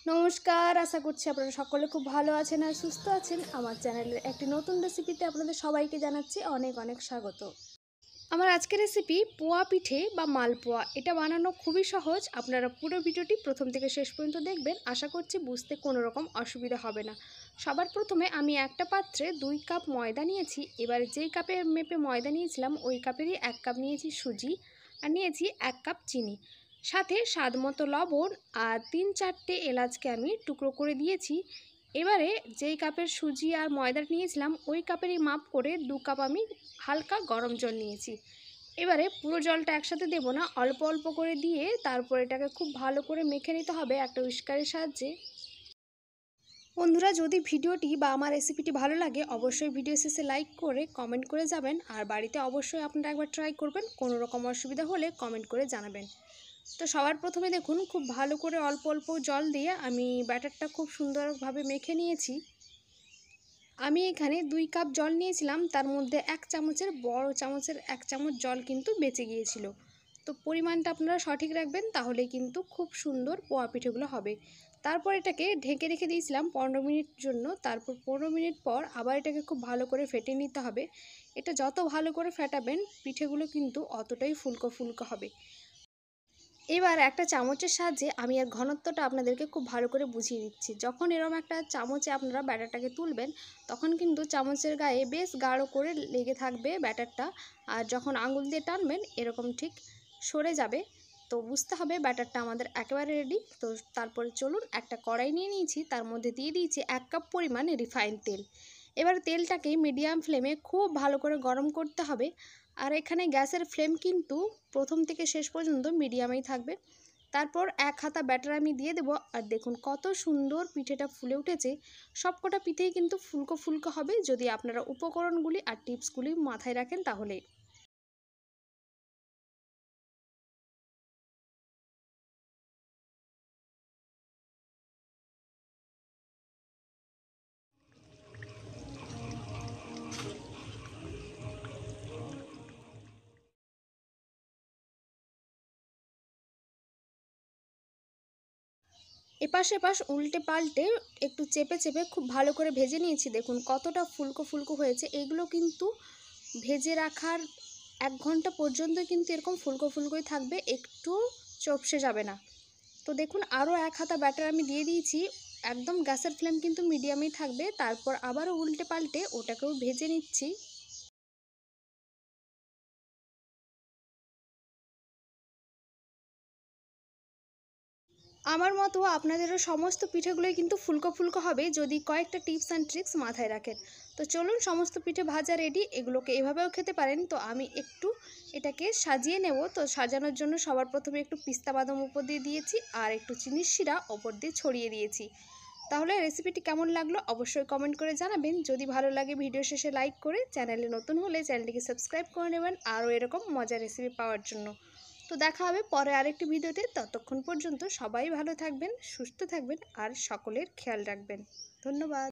নমস্কার, আশা করছি আপনারা সকলে খুব ভালো আছেন আর সুস্থ আছেন। আমার চ্যানেলের একটি নতুন রেসিপিতে আপনাদের সবাইকে জানাচ্ছি অনেক অনেক স্বাগত। আমার আজকের রেসিপি পোয়া পিঠে বা মালপোয়া। এটা বানানো খুবই সহজ। আপনারা পুরো ভিডিওটি প্রথম থেকে শেষ পর্যন্ত দেখবেন। আশা করছি বুঝতে কোনো রকম অসুবিধা হবে না। সবার প্রথমে আমি একটা পাত্রে 2 কাপ ময়দা নিয়েছি। এবার যেই কাপে মেপে ময়দা নিয়েছিলাম ওই কাপেরই 1 কাপ নিয়েছি সুজি আর নিয়েছি 1 কাপ চিনি, সাথে স্বাদ মতো লবণ আর 3-4টে এলাচকে আমি টুকরো করে দিয়েছি। এবারে যেই কাপের সুজি আর ময়দা নিয়েছিলাম ওই কাপেরই মাপ করে 2 কাপ আমি হালকা গরম জল নিয়েছি। এবারে পুরো জলটা একসাথে দেব না, অল্প অল্প করে দিয়ে তারপর এটাকে খুব ভালো করে মেখে নিতে হবে একটা হুইস্কারের সাহায্যে। বন্ধুরা, যদি ভিডিওটি বা আমার রেসিপিটি ভালো লাগে অবশ্যই ভিডিও শেষে লাইক করে কমেন্ট করে যাবেন, আর বাড়িতে অবশ্যই আপনারা একবার ট্রাই করবেন। কোনো রকম অসুবিধা হলে কমেন্ট করে জানাবেন। তো সবার প্রথমে দেখুন খুব ভালো করে অল্প অল্প জল দিয়ে আমি ব্যাটারটা খুব সুন্দরভাবে মেখে নিয়েছি। আমি এখানে 2 কাপ জল নিয়েছিলাম, তার মধ্যে 1 চামচের বড় চামচের 1 চামচ জল কিন্তু বেঁচে গিয়েছিল। তো পরিমাণটা আপনারা সঠিক রাখবেন, তাহলে কিন্তু খুব সুন্দর পোয়া পিঠেগুলো হবে। তারপর এটাকে ঢেকে রেখে দিয়েছিলাম 15 মিনিট জন্য। তারপর 15 মিনিট পর আবার এটাকে খুব ভালো করে ফেটে নিতে হবে। এটা যত ভালো করে ফেটাবেন পিঠেগুলো কিন্তু অতটাই ফুলকো ফুলকো হবে। এবার একটা চামচের সাহায্যে আমি এর ঘনত্বটা আপনাদেরকে খুব ভালো করে বুঝিয়ে দিচ্ছি। যখন এরকম একটা চামচে আপনারা ব্যাটারটাকে তুলবেন তখন কিন্তু চামচের গায়ে বেশ গাঢ় করে লেগে থাকবে ব্যাটারটা, আর যখন আঙুল দিয়ে টানবেন এরকম ঠিক সরে যাবে। তো বুঝতে হবে ব্যাটারটা আমাদের একেবারে রেডি। তো তারপরে চলুন, একটা কড়াই নিয়ে নিয়েছি, তার মধ্যে দিয়ে দিয়েছি 1 কাপ পরিমাণ রিফাইন তেল। এবার তেলটাকে মিডিয়াম ফ্লেমে খুব ভালো করে গরম করতে হবে। আর এখানে গ্যাসের ফ্লেম কিন্তু প্রথম থেকে শেষ পর্যন্ত মিডিয়ামেই থাকবে। তারপর 1 হাতা ব্যাটার আমি দিয়ে দেবো, আর দেখুন কত সুন্দর পিঠেটা ফুলে উঠেছে। সবকটা পিঠেই কিন্তু ফুলকো ফুলকো হবে যদি আপনারা উপকরণগুলি আর টিপসগুলি মাথায় রাখেন তাহলে। এপাশ এপাশ উল্টে পাল্টে একটু চেপে চেপে খুব ভালো করে ভেজে নিয়েছি। দেখুন কতটা ফুলকো ফুলকো হয়েছে। এইগুলো কিন্তু ভেজে রাখার 1 ঘন্টা পর্যন্ত কিন্তু এরকম ফুলকো ফুলকোই থাকবে, একটু চপসে যাবে না। তো দেখুন আরও 1 হাতা ব্যাটার আমি দিয়ে দিয়েছি। একদম গ্যাসের ফ্লেম কিন্তু মিডিয়ামেই থাকবে। তারপর আবারও উল্টে পাল্টে ওটাকেও ভেজে নিচ্ছি। আমার মতো আপনাদেরও সমস্ত পিঠেগুলোই কিন্তু ফুলকো ফুলকো হবে যদি কয়েকটা টিপস অ্যান্ড ট্রিক্স মাথায় রাখেন। তো চলুন, সমস্ত পিঠে ভাজা রেডি। এগুলোকে এভাবেও খেতে পারেন। তো আমি একটু এটাকে সাজিয়ে নেব। তো সাজানোর জন্য সবার প্রথমে একটু পিস্তা বাদাম উপর দিয়ে দিয়েছি আর একটু চিনির শিরা ওপর দিয়ে ছড়িয়ে দিয়েছি। তাহলে রেসিপিটি কেমন লাগলো অবশ্যই কমেন্ট করে জানাবেন। যদি ভালো লাগে ভিডিও শেষে লাইক করে, চ্যানেলে নতুন হলে চ্যানেলটিকে সাবস্ক্রাইব করে নেবেন আরও এরকম মজার রেসিপি পাওয়ার জন্য। তো দেখা হবে পরে আরেকটি ভিডিওতে। ততক্ষণ পর্যন্ত সবাই ভালো থাকবেন, সুস্থ থাকবেন আর সকলের খেয়াল রাখবেন। ধন্যবাদ।